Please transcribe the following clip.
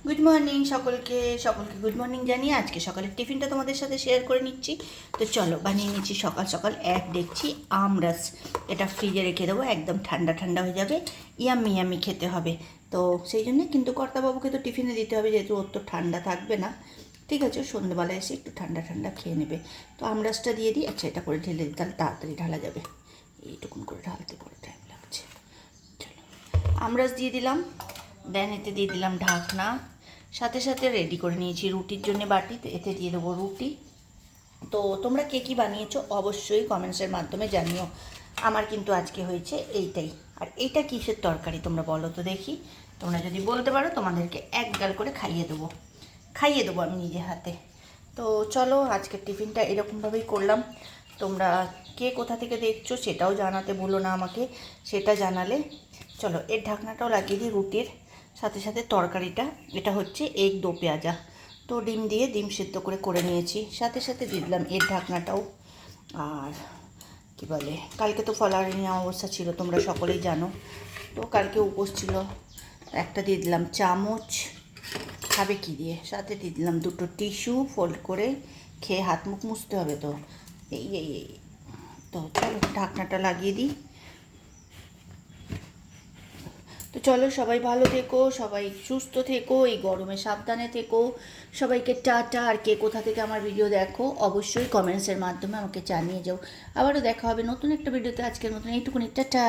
Good morning সকলকে সকলকে good morning জানিয়ে আজকে সকালের টিফিনটা তোমাদের সাথে শেয়ার করে নিচ্ছি। তো চলো বানিয়ে নিচ্ছি সকাল সকাল এক দেখছি আমরাস। এটা ফ্রিজে রেখে দেবো, একদম ঠান্ডা ঠান্ডা হয়ে যাবে, ইয়াম্মি ইয়াম্মি খেতে হবে। তো সেই জন্যে কিন্তু কর্তাবাবুকে তো টিফিনে দিতে হবে, যেহেতু ওর তো ঠান্ডা থাকবে না। ঠিক আছে, সন্ধ্যেবেলা এসে একটু ঠান্ডা ঠান্ডা খেয়ে নেবে। তো আমরাসটা দিয়ে দিই। আচ্ছা, এটা করে ঢেলে দিই, তাহলে তাড়াতাড়ি ঢালা যাবে। এইটুকুন করে ঢালতে বড় টাইম লাগছে। চলো, আমরাস দিয়ে দিলাম, দেন এতে দিয়ে দিলাম ঢাকনা। সাথে সাথে রেডি করে নিয়েছি রুটির জন্য বাটি, এতে দিয়ে দেবো রুটি। তো তোমরা কে কী বানিয়েছো অবশ্যই কমেন্টসের মাধ্যমে জানিও। আমার কিন্তু আজকে হয়েছে এইটাই। আর এইটা কিসের তরকারি তোমরা বলো তো দেখি। তোমরা যদি বলতে পারো তোমাদেরকে এক গাল করে খাইয়ে দেবো আমি নিজে হাতে। তো চলো, আজকের টিফিনটা এরকমভাবেই করলাম। তোমরা কে কোথা থেকে দেখছো সেটাও জানাতে ভুলো না আমাকে, সেটা জানালে। চলো, এর ঢাকনাটাও লাগিয়ে দিই রুটির সাথে সাথে। তরকারিটা এটা হচ্ছে এগ দো পেঁয়াজা। তো ডিম দিয়ে ডিম সেদ্ধ করে নিয়েছি, সাথে সাথে দিয়ে দিলাম এর ঢাকনাটাও। আর কি বলে, কালকে তো ফলাহারি অমাবস্যা ছিল, তোমরা সকলেই জানো। তো কালকে উপোস ছিল। একটা দিয়ে দিলাম চামচ, খাবে কি দিয়ে, সাথে দিয়ে দিলাম দুটো টিস্যু ফোল্ড করে খেয়ে হাত মুখ মুছতে হবে। তো এই তো চলো ঢাকনাটা লাগিয়ে দিই। তো চলো, সবাই ভালো থেকো, সবাই সুস্থ থেকো, এই গরমে সাবধানে থেকো। সবাইকে টাটা। আর কে কোথা থেকে আমার ভিডিও দেখো অবশ্যই কমেন্টসের মাধ্যমে আমাকে জানিয়ে যাও। আবারও দেখা হবে নতুন একটা ভিডিওতে। আজকের মতন এইটুকুনি, টাটা।